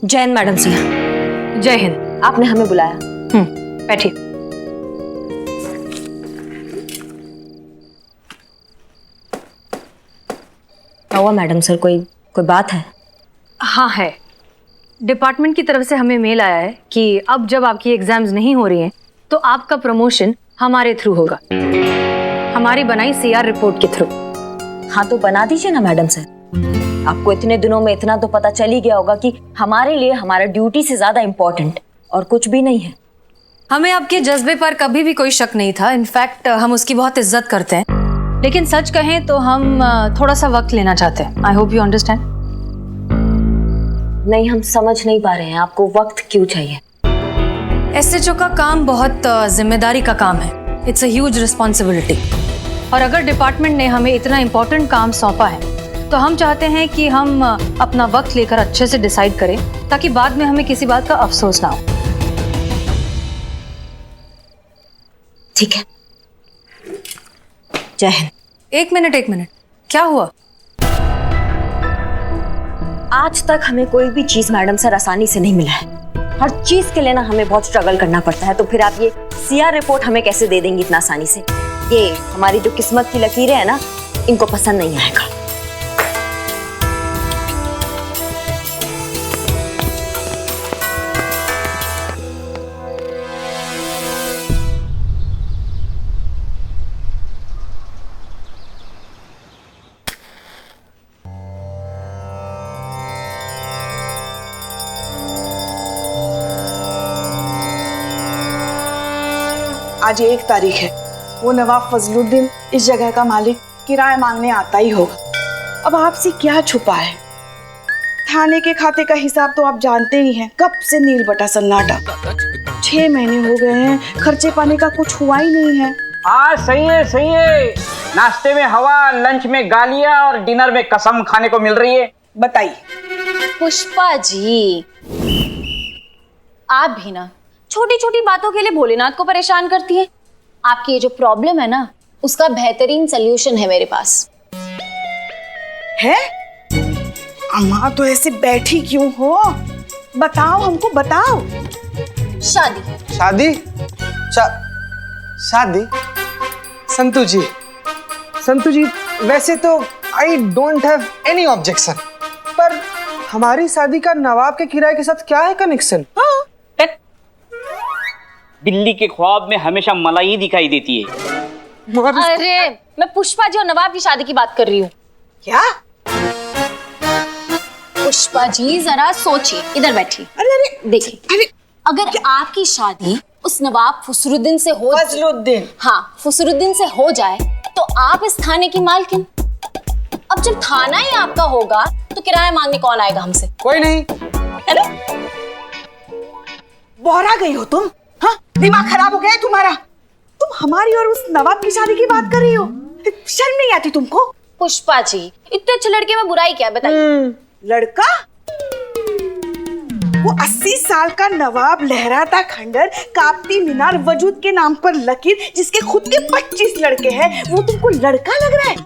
जय हिंद मैडम सिंह। जय हिंद। आपने हमें बुलाया। बैठिए। क्या हुआ मैडम सर, कोई बात है? हाँ है। डिपार्टमेंट की तरफ से हमें मेल आया है कि अब जब आपकी एग्जाम्स नहीं हो रही हैं तो आपका प्रमोशन हमारे थ्रू होगा, हमारी बनाई सीआर रिपोर्ट के थ्रू। हाँ तो बना दीजिए ना मैडम सर। आपको इतने दिनों में इतना तो पता चल ही गया होगा कि हमारे लिए हमारा ड्यूटी से ज्यादा इम्पोर्टेंट और कुछ भी नहीं है। हमें आपके जज्बे पर कभी भी कोई शक नहीं था। इनफैक्ट हम उसकी बहुत इज्जत करते हैं, लेकिन सच कहें तो हम थोड़ा सा वक्त लेना चाहते हैं। I hope you understand. नहीं, हम समझ नहीं पा रहे हैं आपको वक्त क्यों चाहिए। एसएचओ का काम बहुत जिम्मेदारी का काम है। It's a huge responsibility. और अगर डिपार्टमेंट ने हमें इतना इम्पोर्टेंट काम सौंपा है तो हम चाहते हैं कि हम अपना वक्त लेकर अच्छे से डिसाइड करें, ताकि बाद में हमें किसी बात का अफसोस ना हो। ठीक है। जय हिंद। एक मिनट, क्या हुआ? आज तक हमें कोई भी चीज मैडम सर आसानी से नहीं मिला है। हर चीज के लिए ना हमें बहुत स्ट्रगल करना पड़ता है। तो फिर आप ये सीआर रिपोर्ट हमें कैसे दे देंगी इतना आसानी से? ये हमारी जो किस्मत की लकीरें हैं ना, इनको पसंद नहीं आएगा। आज 1 तारीख है। वो नवाब फजलुद्दीन इस जगह का मालिक किराया मांगने आता ही होगा। अब आपसे क्या छुपा है? थाने के खाते का हिसाब तो आप जानते ही हैं। कब से नील बटा सन्नाटा। 6 महीने हो गए हैं, खर्चे पाने का कुछ हुआ ही नहीं है। हाँ सही है। नाश्ते में हवा, लंच में गालियां और डिनर में कसम खाने को मिल रही है। बताइए। पुष्पा जी, आप भी ना छोटी छोटी बातों के लिए भोलेनाथ को परेशान करती है। आपकी ये जो प्रॉब्लम है ना, उसका बेहतरीन सलूशन है मेरे पास। है? अम्मा तो ऐसे बैठी क्यों हो? बताओ, हमको बताओ। शादी। शादी? संतु जी, वैसे तो I don't have any objection, पर हमारी शादी का नवाब के किराए के साथ क्या है कनेक्शन? बिल्ली के ख्वाब में हमेशा मलाई दिखाई देती है। अरे मैं पुष्पा जी और नवाब की शादी की बात कर रही हूँ। क्या? पुष्पा जी जरा सोचिए, इधर बैठिए। अरे देखिए, अगर आपकी शादी उस नवाब फसरुद्दीन से हो जाए तो आप इस थाने की मालकिन। अब जब थाना ही आपका होगा तो किराया मांगने कौन आएगा हमसे? कोई नहीं। अरे बोहरा गई हो तुम? हाँ, दिमाग खराब हो गया है तुम्हारा? तुम हमारी और उस नवाब की शादी की बात कर रही हो? शर्म नहीं आती तुमको? पुष्पा जी, इतने अच्छे लड़के में बुराई क्या, बताइए। लड़का? वो 80 साल का नवाब, लहराता खंडर, कापती मीनार, वजूद के नाम पर लकीर, जिसके खुद के 25 लड़के हैं, वो तुमको लड़का लग रहा है?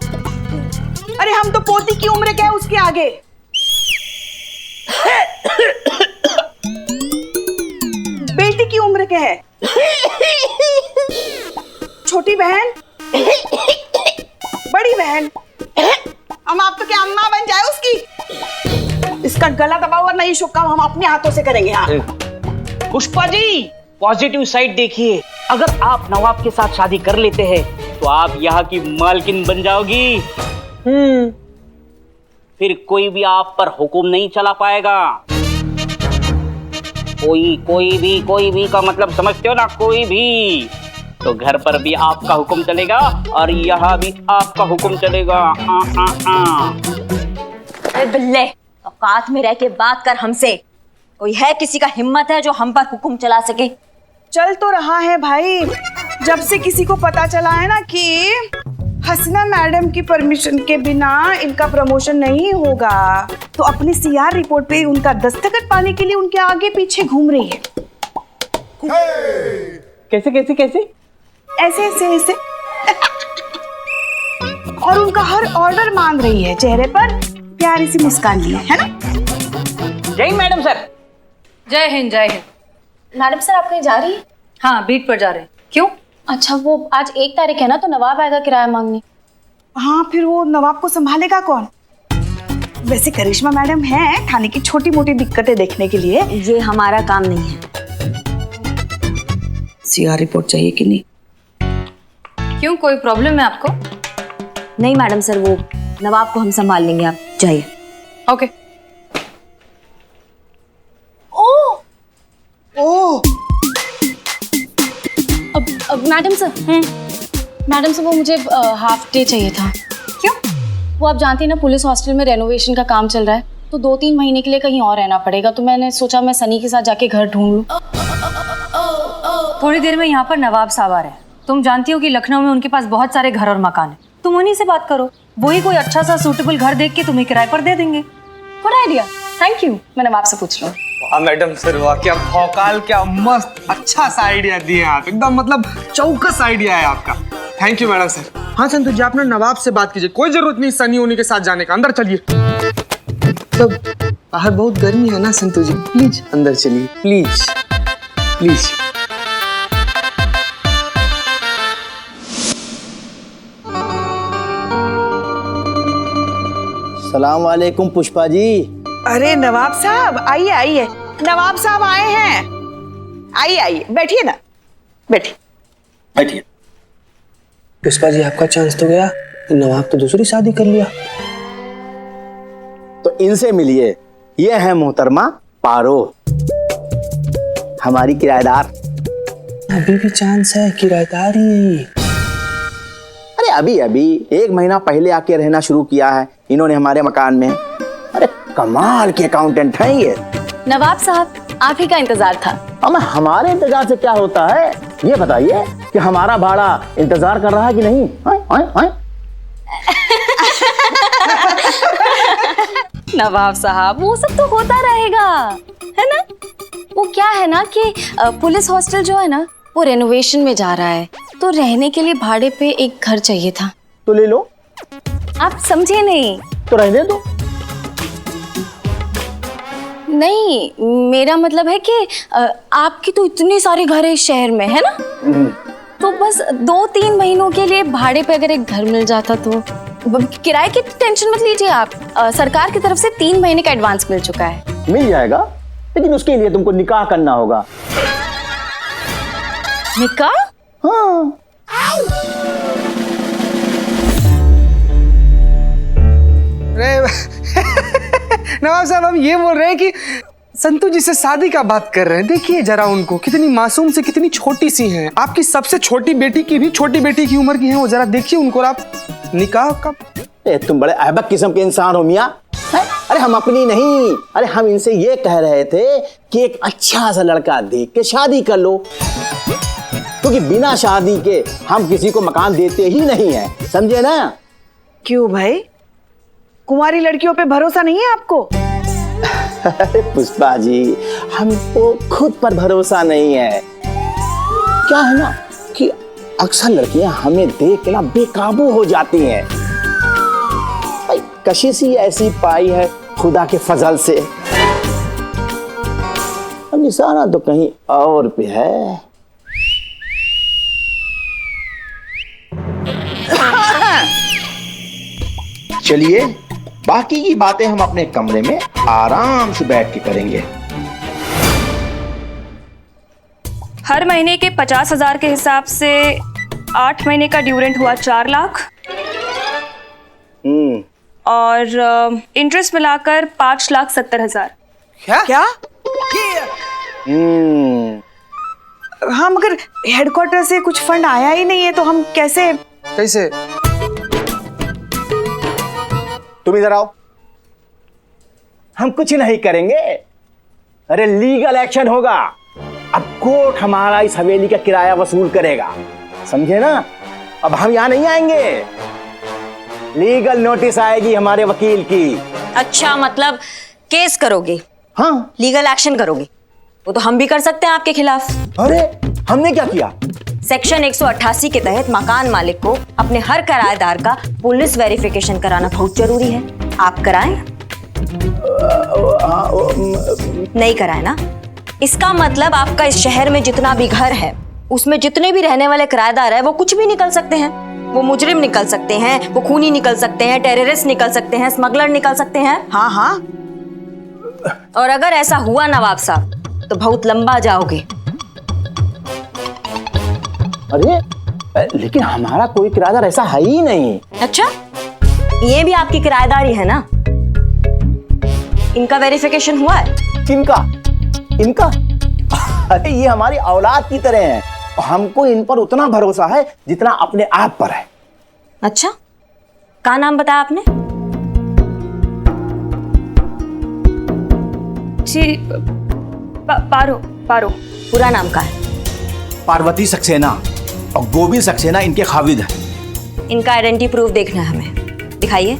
अरे हम तो पोती की उम्र क्या है उसके आगे। बेटी की उम्र क्या है? छोटी बहन, बड़ी बहन, हम आप तो क्या अम्मा बन जाए उसकी? इसका गला दबा हुआ नहीं शुक्का हम अपने हाथों से करेंगे। हाँ पुष्पा जी, पॉजिटिव साइड देखिए। अगर आप नवाब के साथ शादी कर लेते हैं तो आप यहाँ की मालकिन बन जाओगी। फिर कोई भी आप पर हुक्म नहीं चला पाएगा। कोई भी का मतलब समझते हो ना? कोई भी। तो घर पर भी आपका हुक्म चलेगा और यहाँ भी आपका हुक्म चलेगा। अरे बिल्ले, औकात में रह के बात कर हमसे। कोई है किसी का हिम्मत है जो हम पर हुक्म चला सके? चल तो रहा है भाई। जब से किसी को पता चला है ना कि हसीना मैडम की परमिशन के बिना इनका प्रमोशन नहीं होगा, तो अपनी सीआर रिपोर्ट पे उनका दस्तखत पाने के लिए उनके आगे पीछे घूम रही है। कैसे? ऐसे और उनका हर ऑर्डर मांग रही है, चेहरे पर प्यारी सी मुस्कान लिए, है ना? जय मैडम सर। जय हिंद जय हिंद। मैडम सर आप कहीं जा रही है? हाँ, बीट पर जा रहे हैं। क्यों? अच्छा, वो आज 1 तारीख है ना, तो नवाब आएगा किराया मांगने। हाँ, फिर वो नवाब को संभालेगा कौन? वैसे करिश्मा मैडम हैं थाने की छोटी मोटी दिक्कतें देखने के लिए। ये हमारा काम नहीं है। सीआर रिपोर्ट चाहिए कि नहीं? क्यों, कोई प्रॉब्लम है आपको? नहीं मैडम सर, वो नवाब को हम संभाल लेंगे, आप जाइए। ओके। ओह, अब मैडम सर वो मुझे हाफ डे चाहिए था। क्यों? वो आप जानती हैं ना, पुलिस हॉस्टल में रेनोवेशन का काम चल रहा है, तो 2-3 महीने के लिए कहीं और रहना पड़ेगा। तो मैंने सोचा मैं सनी के साथ जाके घर ढूंढ लूं। थोड़ी देर में यहाँ पर नवाब साहब आ रहे हैं। तुम जानती हो कि लखनऊ में उनके पास बहुत सारे घर और मकान है। तुम उन्हीं से बात करो, वही कोई अच्छा सा सूटेबल घर देख के तुम्हें किराए पर दे देंगे। Good idea, thank you. मैं नवाब से पूछ लूँ। वाह मैडम सर, वाह क्या भौकाल, क्या मस्त अच्छा सा आइडिया दिए आप, एकदम मतलब चौकस आइडिया है आपका। Thank you madam sir. हाँ संतु जी, आप ना नवाब से बात कीजिए, कोई जरूरत नहीं सनी उन्हीं के साथ जाने का। अंदर चलिए। सब बाहर बहुत गर्मी है ना संतु जी, प्लीज अंदर चलिए, प्लीज प्लीज। सलाम वालेकुम पुष्पा जी। अरे नवाब साहब आइए आइए, नवाब साहब आए हैं। आइए आइए, बैठिए ना, बैठिए बैठिए। पुष्पा जी, आपका चांस तो गया, नवाब तो दूसरी शादी कर लिया। तो इनसे मिलिए, ये है मोहतरमा पारो, हमारी किराएदार। अभी भी चांस है, किराएदार ही। अरे अभी अभी 1 महीना पहले आके रहना शुरू किया है इन्होंने हमारे मकान में। अरे कमाल के अकाउंटेंट हैं ये। नवाब साहब, आप ही का इंतजार था। अब हमारे इंतजार से क्या होता है, ये बताइए कि हमारा भाड़ा इंतजार कर रहा है कि नहीं? नवाब साहब, वो सब तो होता रहेगा, है ना। वो क्या है ना कि पुलिस हॉस्टल जो है ना, वो रेनोवेशन में जा रहा है, तो रहने के लिए भाड़े पे एक घर चाहिए था। तो ले लो। आप समझे नहीं। तो रहने दो। नहीं, मेरा मतलब है कि आपकी तो इतनी सारी घर है इस शहर में, है ना। तो बस 2-3 महीनों के लिए भाड़े पे अगर एक घर मिल जाता तो। किराए की टेंशन मत लीजिए आप, सरकार की तरफ से 3 महीने का एडवांस मिल चुका है। मिल जाएगा, लेकिन उसके लिए तुमको निकाह करना होगा। निकाह? हाँ। नवाब साहब, हम ये बोल रहे हैं कि संतु जी से शादी का बात कर रहे हैं। देखिए जरा उनको, कितनी मासूम से कितनी छोटी सी हैं। आपकी सबसे छोटी बेटी की भी छोटी बेटी की उम्र की हैं वो, जरा देखिए उनको। और आप निकाह कब? तुम बड़े अहबक किस्म के इंसान हो मियाँ। अरे हम अपनी नहीं, अरे हम इनसे ये कह रहे थे कि एक अच्छा सा लड़का देख के शादी कर लो, क्योंकि बिना शादी के हम किसी को मकान देते ही नहीं है, समझे ना। क्यों भाई, कुंवारी लड़कियों पे भरोसा नहीं है आपको? अरे पुष्पा जी, हमको खुद पर भरोसा नहीं है। क्या है ना कि अक्सर लड़कियां हमें देख के ना बेकाबू हो जाती हैं। भाई कशिश ही ऐसी पाई है खुदा के फजल से। अब निशाना तो कहीं और पे है। चलिए बाकी की बातें हम अपने कमरे में आराम से बैठ के करेंगे। हर महीने के 50,000 के हिसाब से 8 महीने का ड्यू रेंट हुआ 4 लाख और इंटरेस्ट मिलाकर 5,70,000। क्या? हाँ, मगर हेडक्वार्टर से कुछ फंड आया ही नहीं है, तो हम कैसे? तुम इधर आओ। हम कुछ नहीं करेंगे, अरे लीगल एक्शन होगा। अब कोर्ट हमारा इस हवेली का किराया वसूल करेगा, समझे ना। अब हम यहाँ नहीं आएंगे, लीगल नोटिस आएगी हमारे वकील की। अच्छा, मतलब केस करोगे? हाँ, लीगल एक्शन करोगे? वो तो हम भी कर सकते हैं आपके खिलाफ। अरे हमने क्या किया? सेक्शन 188 के तहत मकान मालिक को अपने हर किराएदार का पुलिस वेरिफिकेशन कराना बहुत जरूरी है। आप कराएं? नहीं कराए ना, इसका मतलब आपका इस शहर में जितना भी घर है उसमें जितने भी रहने वाले किराएदार है वो कुछ भी निकल सकते हैं। वो मुजरिम निकल सकते हैं, वो खूनी निकल सकते हैं, टेररिस्ट निकल सकते हैं, स्मगलर निकल सकते हैं। हाँ हाँ, और अगर ऐसा हुआ नवाब साहब तो बहुत लंबा जाओगे। अरे लेकिन हमारा कोई किराएदार ऐसा है ही नहीं। अच्छा, ये भी आपकी किराएदारी है ना? इनका वेरिफिकेशन हुआ है? किनका? इनका? अरे ये हमारी औलाद की तरह हैं। हमको इन पर उतना भरोसा है जितना अपने आप पर है। अच्छा, क्या नाम बताया आपने? जी पारो पारो। पूरा नाम का है? पार्वती सक्सेना और गोविंद सक्सेना इनके खाविद हैं। इनका आइडेंटिटी प्रूफ देखना है हमें, दिखाइए।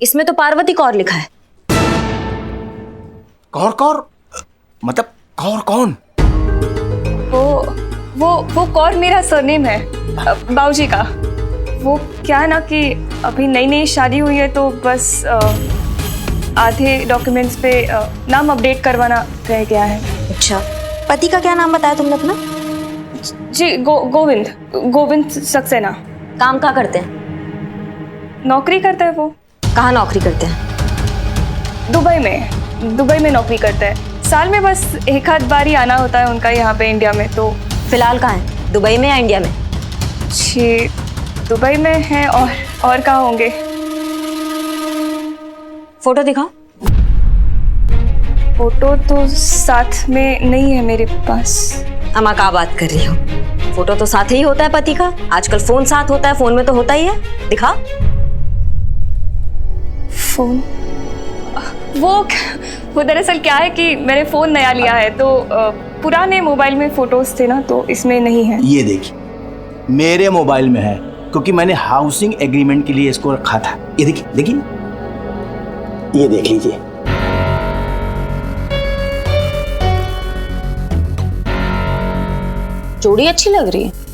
इसमें तो पार्वती कौर लिखा है। कौर कौर मतलब कौर कौन? वो कौर मेरा सरनेम है बाबूजी का। वो क्या है ना कि अभी नई नई शादी हुई है तो बस आधे डॉक्यूमेंट्स पे नाम अपडेट करवाना रह गया है। अच्छा, पति का क्या नाम बताया तुमने अपना? जी गोविंद सक्सेना। काम क्या करते हैं? नौकरी करता है वो। कहाँ नौकरी करते हैं? दुबई में नौकरी करता है। साल में बस एक आध बार ही आना होता है उनका यहाँ पे इंडिया में। तो फिलहाल कहाँ है, दुबई में या इंडिया में? जी दुबई में है और कहाँ होंगे। फोटो दिखाओ। फोटो तो साथ में नहीं है मेरे पास। अम्मा क्या बात कर रही हो? फोटो तो साथ ही होता है पति का। आजकल फोन साथ होता है, फोन में तो होता ही है। दिखा। फोन वो दरअसल क्या है कि मैंने फोन नया लिया है तो पुराने मोबाइल में फोटोज थे ना तो इसमें नहीं है। ये देखिए मेरे मोबाइल में है क्योंकि मैंने हाउसिंग एग्रीमेंट के लिए इसको रखा था। ये देखिए ये देख लीजिए। जोड़ी अच्छी लग रही है।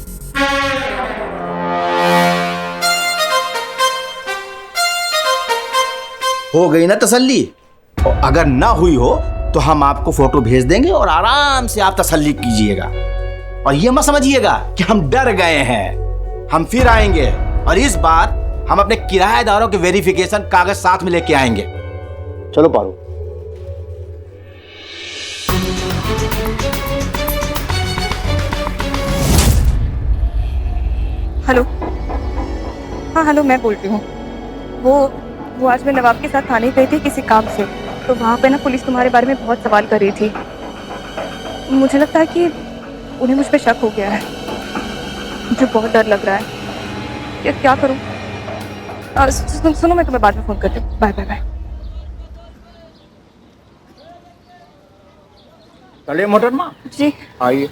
हो गई ना तसल्ली? और अगर ना हुई हो तो हम आपको फोटो भेज देंगे और आराम से आप तसल्ली कीजिएगा। और ये मत समझिएगा कि हम डर गए हैं। हम फिर आएंगे और इस बार हम अपने किराएदारों के वेरिफिकेशन कागज साथ में लेके आएंगे। चलो पारो। हेलो। हाँ हेलो, मैं बोल रही हूँ। वो आज मैं नवाब के साथ थाने गई थी किसी काम से। तो वहाँ पे ना पुलिस तुम्हारे बारे में बहुत सवाल कर रही थी। मुझे लगता है कि उन्हें मुझ पे शक हो गया है। मुझे बहुत डर लग रहा है। यार क्या करूँ? सुनो मैं तुम्हें बाद में फोन करती हूँ। Bye bye bye. चलिए मोहतरमा जी आइए।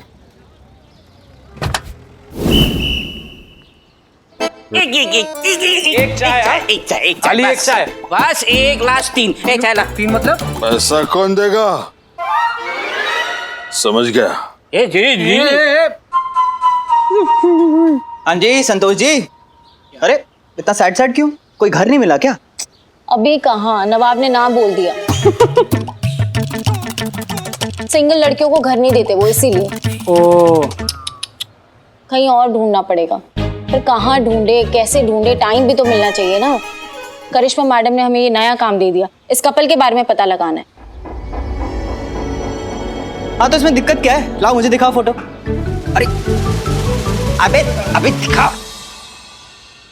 एक चाय खाली एक चाय। बस एक ग्लास 3। चाय ला। 3 मतलब? पैसा कौन देगा? समझ गया। जी हाँ जी संतोष जी। अरे इतना सैड सैड क्यों? कोई घर नहीं मिला क्या? अभी कहाँ, नवाब ने ना बोल दिया। सिंगल लड़कियों को घर नहीं देते वो, इसीलिए। ओ कहीं और ढूंढना पड़ेगा। फिर कहाँ ढूंढे, कैसे ढूंढे, टाइम भी तो मिलना चाहिए ना। करिश्मा मैडम ने हमें ये नया काम दे दिया, इस कपल के बारे में पता लगाना है। हाँ तो इसमें दिक्कत क्या है? लाओ मुझे दिखाओ फोटो। अरे अबे दिखा।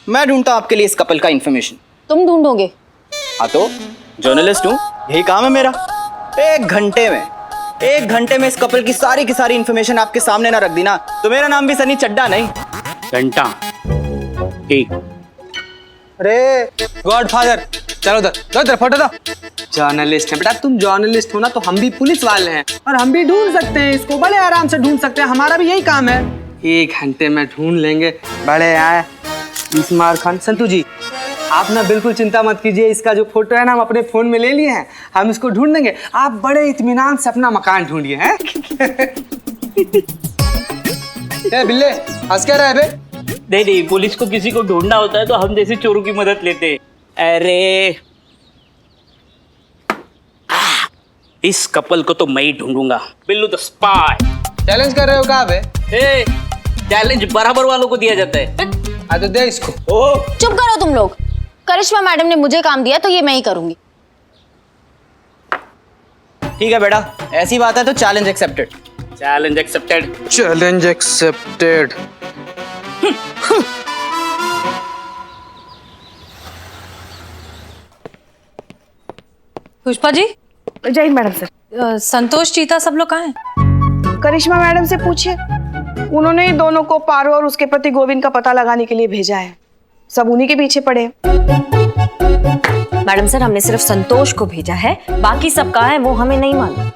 मैं ढूंढता हूँ आपके लिए इस कपल का इंफॉर्मेशन। तुम ढूंढोगे? हाँ तो जर्नलिस्ट हूँ, यही काम है मेरा। एक घंटे में इस कपल की सारी इंफॉर्मेशन आपके सामने ना रख दी ना तो मेरा नाम भी सनी चड्डा नहीं। घंटा। ठीक। अरे गॉडफादर, चलो उधर फोटो दो। जर्नलिस्ट है बेटा, तुम जर्नलिस्ट हो ना तो हम भी पुलिस वाले हैं और हम भी ढूंढ सकते हैं इसको, बड़े आराम से ढूंढ सकते हैं। हमारा भी यही काम है। 1 घंटे में ढूंढ लेंगे। बड़े आए इस्मार खान। संतू जी आप ना बिल्कुल चिंता मत कीजिए, इसका जो फोटो है ना हम अपने फोन में ले लिए हैं, हम इसको ढूंढ देंगे। आप बड़े इत्मीनान से अपना मकान ढूंढिए हैं। बिल्ले हंस क्या रहा है बे? नहीं नहीं, पुलिस को किसी को ढूंढना होता है तो हम जैसे चोरों की मदद लेते हैं। अरे इस कपल को तो मैं ही ढूंढूंगा। Billu the spy. चैलेंज कर रहे हो कहाँ पे? चैलेंज बराबर वालों को दिया जाता है। तो दे इसको। चुप करो तुम लोग। करिश्मा मैडम ने मुझे काम दिया तो ये मैं ही करूंगी। ठीक है बेटा, ऐसी बात है तो challenge accepted. Challenge accepted. Challenge accepted. Pushpa ji, जय हिंद मैडम सर। संतोष, चीता सब लोग कहाँ हैं? करिश्मा मैडम से पूछिए, उन्होंने ही दोनों को पारो और उसके पति गोविंद का पता लगाने के लिए भेजा है। सब उन्हीं के पीछे पड़े हैं। मैडम सर, हमने सिर्फ संतोष को भेजा है, बाकी सब कहाँ है वो हमें नहीं मालूम।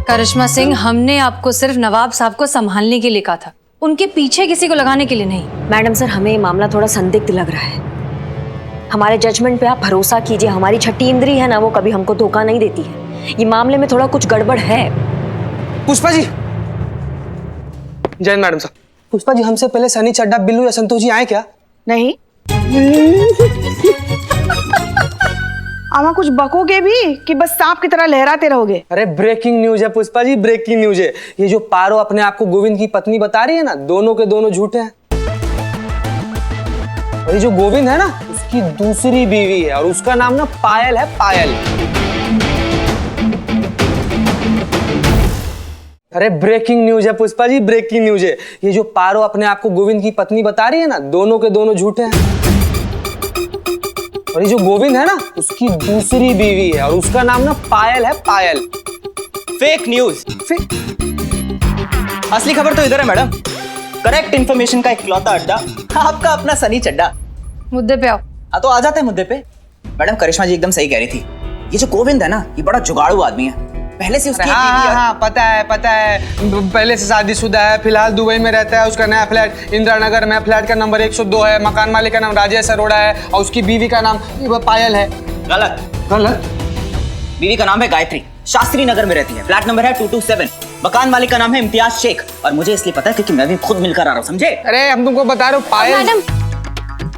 करिश्मा सिंह, हमने आपको सिर्फ नवाब साहब को संभालने के लिए कहा था, उनके पीछे किसी को लगाने के लिए नहीं। मैडम सर, हमें ये मामला थोड़ा संदिग्ध लग रहा है। हमारे जजमेंट पे आप भरोसा कीजिए, हमारी छठी इंद्री है ना, वो कभी हमको धोखा नहीं देती है। ये मामले में थोड़ा कुछ गड़बड़ है। पुष्पा जी। जय मैडम साहब। पुष्पा जी, हमसे पहले सनी, चड्डा, बिल्लू या संतोष जी आए क्या? नहीं। आमा कुछ बकोगे भी कि बस सांप की तरह लहराते रहोगे? अरे ब्रेकिंग न्यूज है पुष्पा जी, ब्रेकिंग न्यूज है। ये जो पारो अपने आप को गोविंद की पत्नी बता रही है ना, दोनों के दोनों झूठे हैं। और ये जो गोविंद है ना, उसकी दूसरी बीवी है और उसका नाम ना पायल है, पायल। अरे ब्रेकिंग न्यूज है पुष्पा जी, ब्रेकिंग न्यूज है। ये जो पारो अपने आप को गोविंद की पत्नी बता रही है ना, दोनों के दोनों झूठे हैं। और ये जो गोविंद है ना, उसकी दूसरी बीवी है और उसका नाम ना पायल है, पायल। Fake news. असली खबर तो इधर है मैडम। करेक्ट इन्फॉर्मेशन का इकलौता अड्डा आपका अपना सनी चड्डा। मुद्दे पे आओ। हाँ तो आ जाते हैं मुद्दे पे। मैडम, करिश्मा जी एकदम सही कह रही थी। ये जो गोविंद है ना, ये बड़ा जुगाड़ू आदमी है। पहले से उसकी हाँ, पता है पता है। पहले से शादीशुदा है, फिलहाल दुबई में रहता है। उसका नया फ्लैट इंदिरा नगर में, फ्लैट का नंबर 102 है। मकान मालिक का नाम राजेश अरोड़ा है और उसकी बीवी का नाम पायल है। गलत। गलत? बीवी का नाम है गायत्री, शास्त्री नगर में रहती है। फ्लैट नंबर है 227। मकान मालिक का नाम है इम्तियाज शेख और मुझे इसलिए पता है क्योंकि मैं भी खुद मिलकर आ रहा हूँ, समझे? अरे हम तुमको बता रहे हो पायल। मैडम,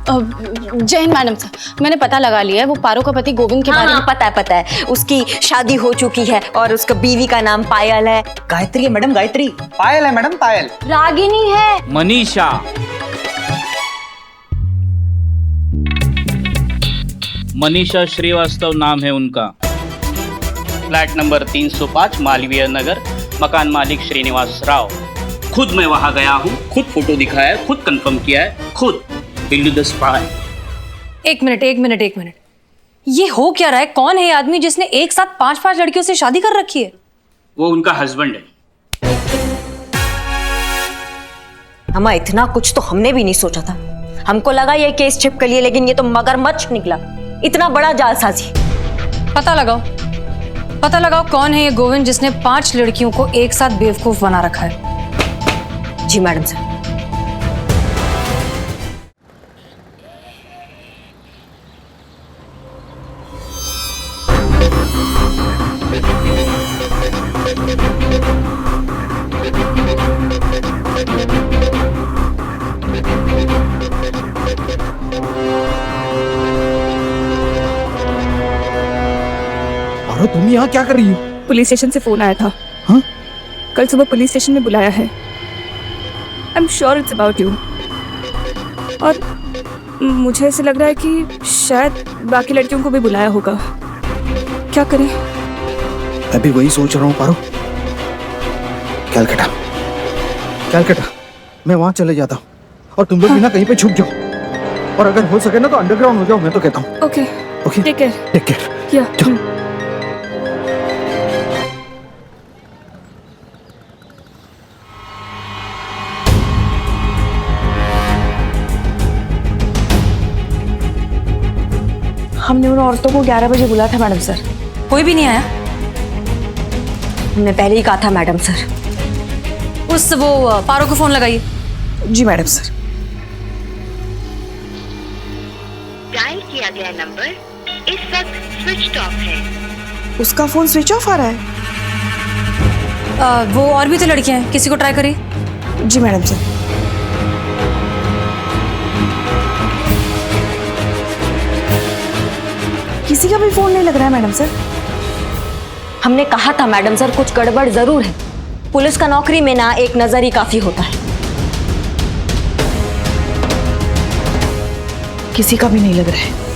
जय हिंद मैडम साहब, मैंने पता लगा लिया है, वो पारो का पति गोविंद के बारे में। पता है। उसकी शादी हो चुकी है और उसका बीवी का नाम पायल है। गायत्री है मैडम, गायत्री। पायल है मैडम, पायल। रागिनी है। मनीषा। मनीषा श्रीवास्तव नाम है उनका। फ्लैट नंबर 305 मालवीय नगर, मकान मालिक श्रीनिवास राव। खुद मैं वहां गया हूँ, खुद फोटो दिखाया है, खुद कंफर्म किया है, खुद। Billu the spy. एक मिनट। ये हो क्या रहा है? कौन है ये आदमी जिसने एक साथ 5 लड़कियों से शादी कर रखी है? वो उनका हस्बैंड है। हमा, इतना कुछ तो हमने भी नहीं सोचा था। हमको लगा ये केस छिपकली है, लेकिन ये तो मगरमच्छ निकला। इतना बड़ा जालसाजी। पता लगाओ कौन है ये गोविंद जिसने 5 लड़कियों को एक साथ बेवकूफ बना रखा है। जी मैडम सर। अरे तुम यहाँ क्या कर रही हो? पुलिस स्टेशन से फोन आया था। हाँ? कल सुबह पुलिस स्टेशन में बुलाया है। I am sure it's about you. और मुझे ऐसे लग रहा है कि शायद बाकी लड़कियों को भी बुलाया होगा। क्या करें? मैं भी वही सोच रहा हूँ पारो। कैलकटा मैं वहां चले जाता हूँ और तुम लोग भी ना कहीं पे छुप जाओ और अगर हो सके ना तो अंडरग्राउंड हो जाओ, मैं तो कहता हूँ। Okay, take care. या हमने उन औरतों को 11 बजे बुलाया था मैडम सर। कोई भी नहीं आया? हमने पहले ही कहा था मैडम सर। वो पारो को फोन लगाइए। जी मैडम सर। डायल किया गया नंबर इस वक्त स्विच ऑफ है। उसका फोन स्विच ऑफ आ रहा है। वो और भी तो लड़कियां हैं, किसी को ट्राई करिए। जी मैडम सर। किसी का भी फोन नहीं लग रहा है मैडम सर। हमने कहा था मैडम सर कुछ गड़बड़ जरूर है। पुलिस का नौकरी में ना एक नजर ही काफी होता है। किसी का भी नहीं लग रहा है।